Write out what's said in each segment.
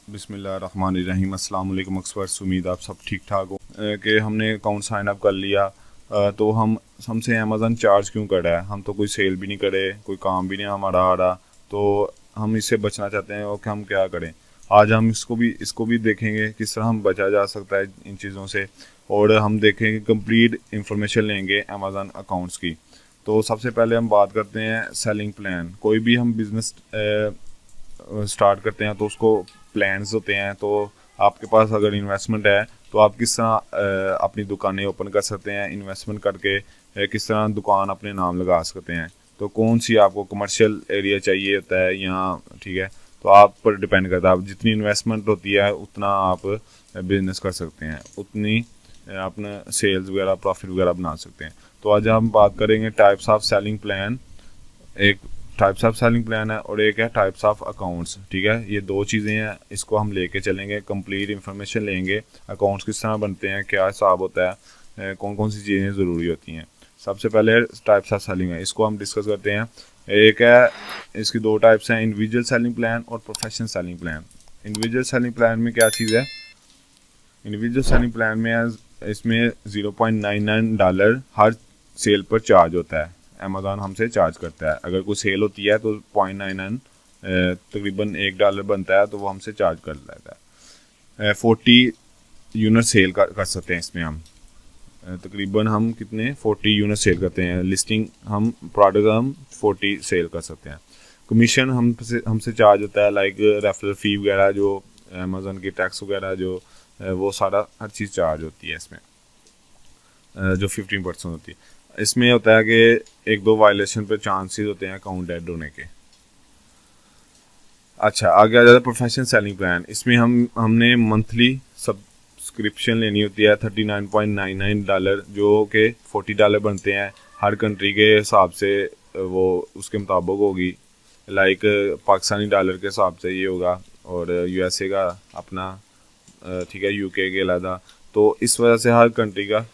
बिस्मिल्लाहिर्रहमानिर्रहीम। अस्सलाम वालेकुम एक्सपर्ट्स, उम्मीद आप सब ठीक ठाक हो। कि हमने अकाउंट साइन अप कर लिया, तो हमसे अमेज़न चार्ज क्यों कर रहा है? हम तो कोई सेल भी नहीं करे, कोई काम भी नहीं हमारा आ रहा, तो हम इससे बचना चाहते हैं और कि हम क्या करें। आज हम इसको भी देखेंगे किस तरह हम बचा जा सकता है इन चीज़ों से, और हम देखेंगे कंप्लीट इंफॉर्मेशन लेंगे अमेज़न अकाउंट्स की। तो सबसे पहले हम बात करते हैं सेलिंग प्लान। कोई भी हम बिज़नेस स्टार्ट करते हैं तो उसको प्लान्स होते हैं। तो आपके पास अगर इन्वेस्टमेंट है तो आप किस तरह अपनी दुकानें ओपन कर सकते हैं, इन्वेस्टमेंट करके किस तरह दुकान अपने नाम लगा सकते हैं। तो कौन सी आपको कमर्शियल एरिया चाहिए होता है या, ठीक है, तो आप पर डिपेंड करता है। आप जितनी इन्वेस्टमेंट होती है उतना आप बिजनेस कर सकते हैं, उतनी अपना सेल्स वगैरह प्रॉफिट वगैरह बना सकते हैं। तो आज हम बात करेंगे टाइप्स ऑफ सेलिंग प्लान। एक टाइप्स ऑफ सेलिंग प्लान है और एक है टाइप्स ऑफ अकाउंट्स, ठीक है। ये दो चीज़ें हैं, इसको हम लेके चलेंगे, कंप्लीट इन्फॉर्मेशन लेंगे। अकाउंट्स किस तरह बनते हैं, क्या हिसाब होता है, कौन कौन सी चीज़ें ज़रूरी होती हैं। सबसे पहले टाइप्स ऑफ सेलिंग है, इसको हम डिस्कस करते हैं। एक है, इसकी दो टाइप्स हैं, इंडिविजुअल सेलिंग प्लान और professional selling plan. Individual selling plan में क्या चीज़ है? इंडिविजुअल सेलिंग प्लान में इसमें $0.99 हर सेल पर चार्ज होता है। अमेज़ॉन हमसे चार्ज करता है। अगर कोई सेल होती है तो 0.99 तकरीबन $1 बनता है, तो वो हमसे चार्ज कर लेता है। 40 यूनिट सेल कर सकते हैं इसमें हम। तकरीबन हम कितने 40 यूनिट सेल करते हैं। लिस्टिंग हम प्रोडक्ट हम 40 सेल कर सकते हैं। कमीशन हमसे चार्ज होता है, लाइक रेफरल फ़ी वगैरह, जो अमेज़न की टैक्स वगैरह, जो वो सारा हर चीज़ चार्ज होती है इसमें, जो 15% होती है। इसमें होता है कि एक दो वायलेशन पे चांसेस होते हैं अकाउंट डेड होने के। अच्छा, आगे आ जाता है प्रोफेशनल सेलिंग प्लान। इसमें हमने मंथली सब्सक्रिप्शन लेनी होती है $39.99, जो कि $40 बनते हैं हर कंट्री के हिसाब से। वो उसके मुताबिक होगी, लाइक पाकिस्तानी डॉलर के हिसाब से ये होगा, और यूएसए का अपना, ठीक है, यूके के अलावा। तो इस वजह से हर कंट्री का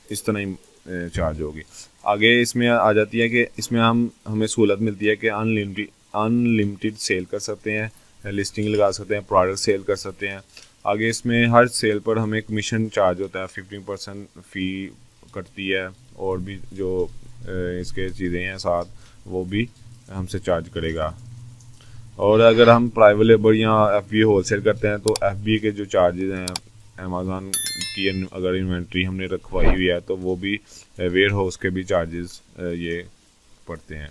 इस तरह ही चार्ज होगी। आगे इसमें आ जाती है कि इसमें हमें सहूलत मिलती है कि अनलिमिटेड सेल कर सकते हैं, लिस्टिंग लगा सकते हैं, प्रोडक्ट सेल कर सकते हैं। आगे इसमें हर सेल पर हमें कमीशन चार्ज होता है, 15% फ़ी कटती है, और भी जो इसके चीज़ें हैं साथ, वो भी हमसे चार्ज करेगा। और अगर हम प्राइवेट लेबर या FBA होलसेल करते हैं तो FBA के जो चार्जेस हैं, अमेज़ॉन की अगर इन्वेंट्री हमने रखवाई हुई है तो वो भी, वेयर हाउस के भी चार्जेस ये पड़ते हैं।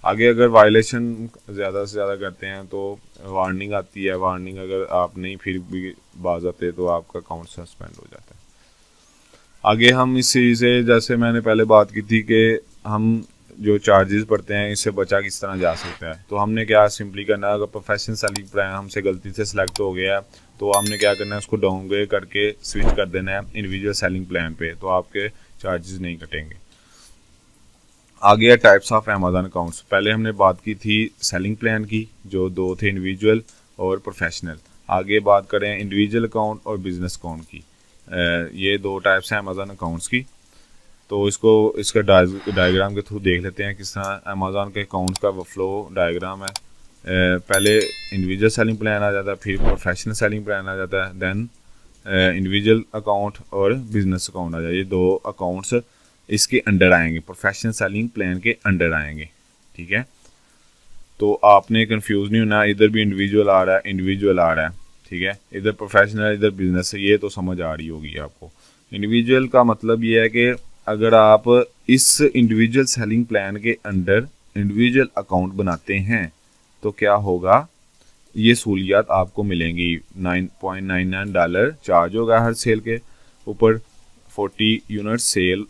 आगे अगर वायलेशन ज़्यादा से ज़्यादा करते हैं तो वार्निंग आती है। वार्निंग अगर आप नहीं फिर भी बाज आते तो आपका अकाउंट सस्पेंड हो जाता है। आगे हम इस चीज़ से, जैसे मैंने पहले बात की थी कि हम जो चार्जेस पड़ते हैं इससे बचा किस तरह जा सकता है, तो हमने क्या सिंपली करना है, अगर प्रोफेशनल सेलिंग प्लान हमसे गलती से सिलेक्ट हो गया है तो हमने क्या करना है, उसको डाउनग्रेड करके स्विच कर देना है इंडिविजुअल सेलिंग प्लान पे, तो आपके चार्जेस नहीं कटेंगे। आगे है टाइप्स ऑफ अमेज़न अकाउंट्स। पहले हमने बात की थी सेलिंग प्लान की, जो दो थे, इंडिविजुअल और प्रोफेशनल। आगे बात करें इंडिविजुअल अकाउंट और बिजनेस अकाउंट की। ये दो टाइप्स हैं अमेज़न अकाउंट्स की। तो इसका डायग्राम के थ्रू देख लेते हैं किस तरह अमेज़न के अकाउंट का वो फ्लो डायग्राम है। पहले इंडिविजुअल सेलिंग प्लान आ जाता है, फिर प्रोफेशनल सेलिंग प्लान आ जाता है, देन इंडिविजुअल अकाउंट और बिजनेस अकाउंट आ जाए। ये दो अकाउंट्स इसके अंडर आएंगे, प्रोफेशनल सेलिंग प्लान के अंडर आएंगे, ठीक है। तो आपने कंफ्यूज नहीं होना, इधर भी इंडिविजुअल आ रहा है, इंडिविजुअल आ रहा है, ठीक है, इधर प्रोफेशनल, इधर बिजनेस, ये तो समझ आ रही होगी आपको। इंडिविजुअल का मतलब ये है कि अगर आप इस इंडिविजुअल सेलिंग प्लान के अंडर इंडिविजुअल अकाउंट बनाते हैं तो क्या होगा, ये सहूलियात आपको मिलेंगी। $9.99 चार्ज होगा हर सेल के ऊपर, 40 यूनिट सेल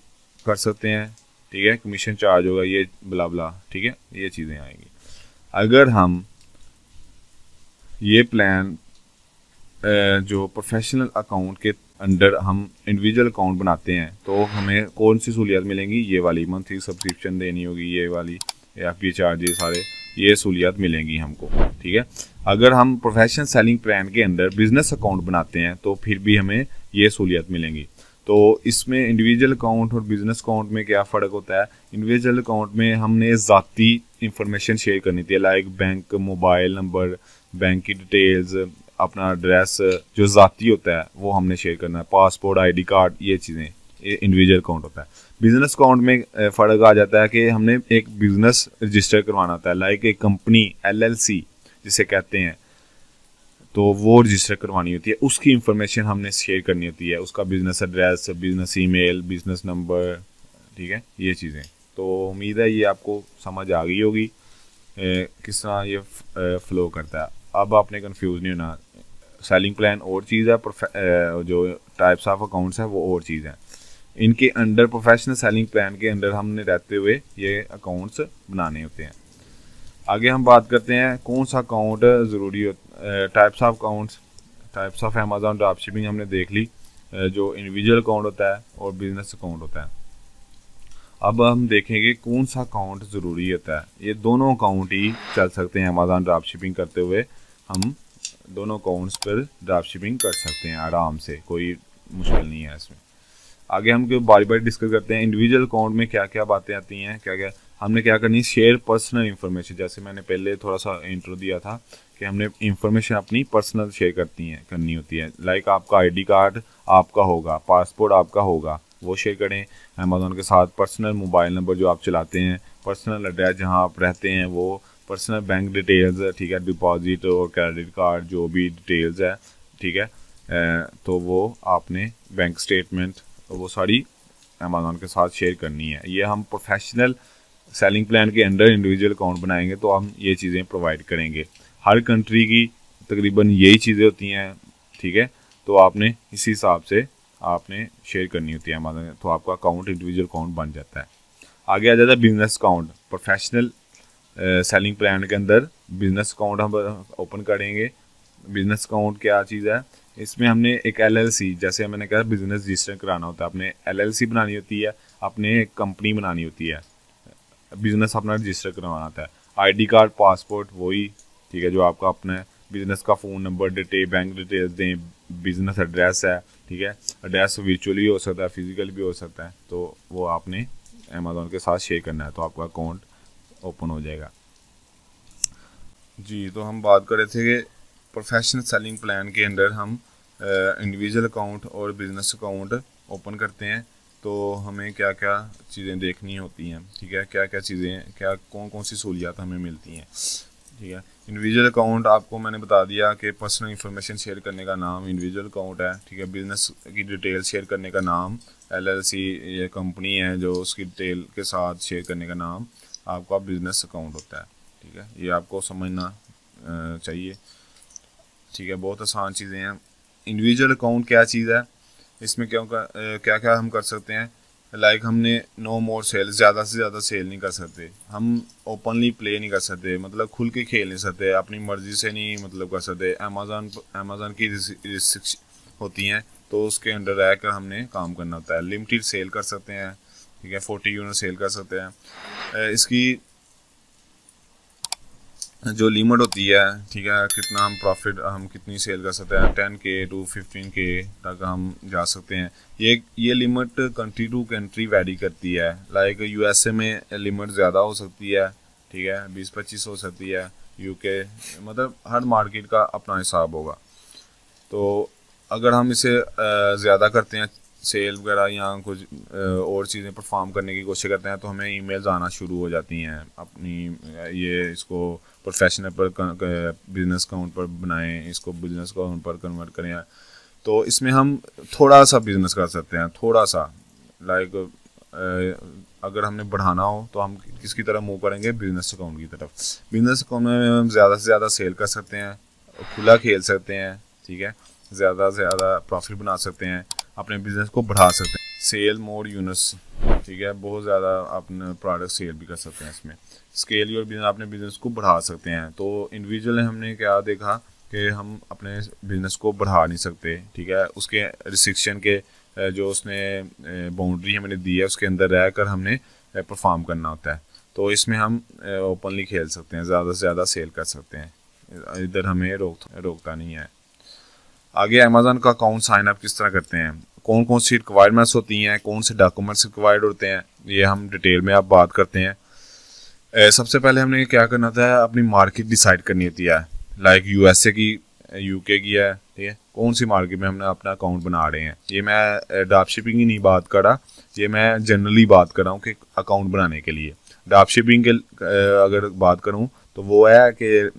कर सकते हैं, ठीक है, कमीशन चार्ज होगा, ये ब्ला ब्ला, ठीक है, ये चीज़ें आएंगी। अगर हम ये प्लान जो प्रोफेशनल अकाउंट के अंडर हम इंडिविजुअल अकाउंट बनाते हैं तो हमें कौन सी सहूलियत मिलेंगी, ये वाली मंथली सब्सक्रिप्शन देनी होगी, ये वाली FBA चार्जेस सारे, ये सहूलियत मिलेंगी हमको, ठीक है। अगर हम प्रोफेशनल सेलिंग प्लान के अंदर बिजनेस अकाउंट बनाते हैं तो फिर भी हमें ये सहूलियत मिलेंगी। तो इसमें इंडिविजुअल अकाउंट और बिजनेस अकाउंट में क्या फ़र्क होता है? इंडिविजुअल अकाउंट में हमने ज़ाती इंफॉर्मेशन शेयर करनी थी, like bank mobile number, bank की डिटेल्स, अपना एड्रेस जो ज़ाती होता है वो हमने शेयर करना है, पासपोर्ट, आईडी कार्ड, ये चीज़ें इंडिविजुअल अकाउंट होता है। बिजनेस अकाउंट में फ़र्क आ जाता है कि हमने एक बिजनेस रजिस्टर करवाना होता है, लाइक एक कंपनी LLC जिसे कहते हैं, तो वो रजिस्टर करवानी होती है, उसकी इंफॉर्मेशन हमने शेयर करनी होती है, उसका business address, business email, business number, ठीक है, ये चीज़ें। तो उम्मीद है ये आपको समझ आ गई होगी किस तरह ये फ्लो करता है। अब आपने कंफ्यूज नहीं होना, सेलिंग प्लान और चीज़ है, जो टाइप्स ऑफ अकाउंट्स है वो और चीज़ है। इनके अंडर प्रोफेशनल सेलिंग प्लान के अंडर हमने रहते हुए ये अकाउंट्स बनाने होते हैं। आगे हम बात करते हैं कौन सा अकाउंट ज़रूरी हो, types of accounts. Types of Amazon drop shipping हमने देख ली, जो इंडिविजुअल अकाउंट होता है और बिजनेस अकाउंट होता है। अब हम देखेंगे कौन सा अकाउंट ज़रूरी होता है। ये दोनों अकाउंट ही चल सकते हैं, अमेज़न ड्रॉप शिपिंग करते हुए हम दोनों अकाउंट्स पर ड्रॉप शिपिंग कर सकते हैं आराम से, कोई मुश्किल नहीं है इसमें। आगे हम क्यों बारी बारी डिस्कस करते हैं इंडिविजुअल अकाउंट में क्या क्या बातें आती हैं, क्या क्या हमने क्या करनी है। शेयर पर्सनल इन्फॉर्मेशन, जैसे मैंने पहले थोड़ा सा इंट्रो दिया था कि हमने इंफॉर्मेशन अपनी पर्सनल शेयर करनी होती है। लाइक आपका आईडी कार्ड आपका होगा, पासपोर्ट आपका होगा, वो शेयर करें अमेज़न के साथ। पर्सनल मोबाइल नंबर जो आप चलाते हैं, पर्सनल एड्रेस जहाँ आप रहते हैं वो, पर्सनल बैंक डिटेल्स, ठीक है, डिपॉजिट और क्रेडिट कार्ड जो भी डिटेल्स है, ठीक है, तो वो आपने बैंक स्टेटमेंट वो सारी अमेज़न के साथ शेयर करनी है। ये हम प्रोफेशनल सेलिंग प्लान के अंडर इंडिविजुअल अकाउंट बनाएंगे तो हम ये चीज़ें प्रोवाइड करेंगे। हर कंट्री की तकरीबन यही चीज़ें होती हैं, ठीक है, तो आपने इसी हिसाब से आपने शेयर करनी होती है अमेज़न, तो आपका अकाउंट इंडिविजुअल अकाउंट बन जाता है। आगे आ जाता है business account. Professional selling plan के अंदर बिजनेस अकाउंट हम ओपन करेंगे। बिजनेस अकाउंट क्या चीज़ है, इसमें हमने एक LLC, जैसे मैंने कहा बिजनेस रजिस्टर कराना होता है, अपने LLC बनानी होती है, अपने एक कंपनी बनानी होती है, बिजनेस अपना रजिस्टर करवाना होता है। आईडी कार्ड, पासपोर्ट वही, ठीक है, जो आपका अपना बिजनेस का phone number, detail, bank details दें, बिजनेस एड्रेस है, ठीक है, एड्रेस वर्चुअली हो सकता है, फिजिकल भी हो सकता है, तो वो आपने अमेज़न के साथ शेयर करना है, तो आपका अकाउंट ओपन हो जाएगा। जी, तो हम बात कर रहे थे कि प्रोफेशनल सेलिंग प्लान के अंडर हम इंडिविजुअल अकाउंट और बिजनेस अकाउंट ओपन करते हैं, तो हमें क्या क्या चीज़ें देखनी होती हैं, ठीक है, क्या क्या चीज़ें, क्या कौन कौन सी सहूलियात हमें मिलती हैं, ठीक है। इंडिविजुअल अकाउंट आपको मैंने बता दिया कि पर्सनल इंफॉर्मेशन शेयर करने का नाम इंडिविजुअल अकाउंट है, ठीक है। बिजनेस की डिटेल शेयर करने का नाम LLC, ये कंपनी है जो उसकी डिटेल के साथ शेयर करने का नाम आपका बिजनेस अकाउंट होता है, ठीक है। ये आपको समझना चाहिए, ठीक है, बहुत आसान चीज़ें हैं। इंडिविजुअल अकाउंट क्या चीज़ है, इसमें क्या क्या हम कर सकते हैं, लाइक हमने नो मोर सेल, ज़्यादा से ज़्यादा सेल नहीं कर सकते, हम ओपनली प्ले नहीं कर सकते, मतलब खुल के खेल नहीं सकते, अपनी मर्ज़ी से नहीं मतलब कर सकते। अमेज़न की रिस्ट्रिक्शन होती हैं, तो उसके अंडर रहकर हमने काम करना होता है। लिमिटेड सेल कर सकते हैं, ठीक है, 40 यूनिट सेल कर सकते हैं। इसकी जो लिमिट होती है, ठीक है, कितना हम प्रॉफिट, हम कितनी सेल कर सकते हैं, 10K to 15K तक हम जा सकते हैं। ये limit country to country vary करती है। लाइक USA में लिमिट ज़्यादा हो सकती है, ठीक है, 20-25 हो सकती है। UK, मतलब हर मार्केट का अपना हिसाब होगा। तो अगर हम इसे ज़्यादा करते हैं सेल वगैरह या कुछ और चीज़ें परफॉर्म करने की कोशिश करते हैं, तो हमें ईमेल्स आना शुरू हो जाती हैं अपनी, ये इसको प्रोफेशनल पर बिजनेस अकाउंट पर बनाएं, इसको बिजनेस अकाउंट पर कन्वर्ट करें। तो इसमें हम थोड़ा सा बिजनेस कर सकते हैं, थोड़ा सा, लाइक अगर हमने बढ़ाना हो तो हम किसकी तरफ मूव करेंगे, बिजनेस अकाउंट की तरफ। बिजनेस अकाउंट में हम ज़्यादा से ज़्यादा सेल कर सकते हैं, खुला खेल सकते हैं, ठीक है, ज़्यादा से ज़्यादा प्रॉफिट बना सकते हैं, अपने बिजनेस को बढ़ा सकते हैं। सेल मोर यूनिट्स, ठीक है, बहुत ज़्यादा अपने प्रोडक्ट सेल भी कर सकते हैं। इसमें स्केल और बिजनेस, अपने बिजनेस को बढ़ा सकते हैं। तो इंडिविजुअल हमने क्या देखा कि हम अपने बिजनेस को बढ़ा नहीं सकते, ठीक है, उसके रिस्ट्रिक्शन के जो उसने बाउंड्री हमें दी है उसके अंदर रहकर हमने परफॉर्म करना होता है। तो इसमें हम ओपनली खेल सकते हैं, ज़्यादा से ज़्यादा सेल कर सकते हैं, इधर हमें रोकता नहीं है। आगे अमेज़न का अकाउंट साइन अप किस तरह करते हैं, कौन कौन सी रिक्वायरमेंट्स होती हैं, कौन से डॉक्यूमेंट्स रिक्वायर्ड होते हैं, ये हम डिटेल में अब बात करते हैं। सबसे पहले हमने क्या करना था, अपनी मार्केट डिसाइड करनी होती है। लाइक USA की यूके की है, ठीक है, कौन सी मार्केट में हमने अपना अकाउंट बना रहे हैं। ये मैं ड्रॉप शिपिंग की नहीं बात कर रहा, ये मैं जनरली बात कर रहा हूँ कि अकाउंट बनाने के लिए। ड्रॉप शिपिंग के अगर बात करूँ तो वो है कि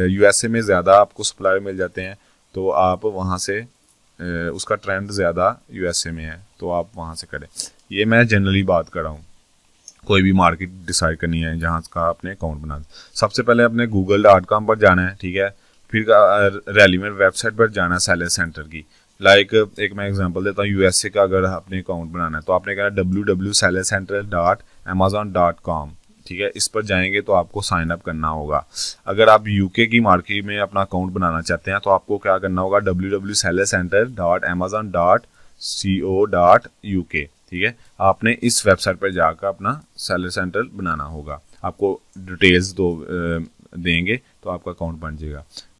यूएसए में ज़्यादा आपको सप्लायर मिल जाते हैं, तो आप वहाँ से उसका ट्रेंड ज़्यादा यूएसए में है, तो आप वहाँ से करें। ये मैं जनरली बात कर रहा हूँ। कोई भी मार्केट डिसाइड करनी है जहाँ का आपने अकाउंट बनाना, सबसे पहले अपने google.com पर जाना है, ठीक है, फिर रेलिवेंट वेबसाइट पर जाना है सेलर सेंटर की। लाइक एक मैं एग्जांपल देता हूँ, यूएसए का अगर आपने अकाउंट बनाना है तो आपने कहना www.sellercenter.amazon.com, ठीक है, इस पर जाएंगे तो आपको साइन अप करना होगा। अगर आप यूके की मार्केट में अपना अकाउंट बनाना चाहते हैं तो आपको क्या करना होगा, www.sellercenter.amazon.co.uk, ठीक है, आपने इस वेबसाइट पर जाकर अपना सेलर सेंटर बनाना होगा। आपको डिटेल्स देंगे तो आपका अकाउंट बन जाएगा।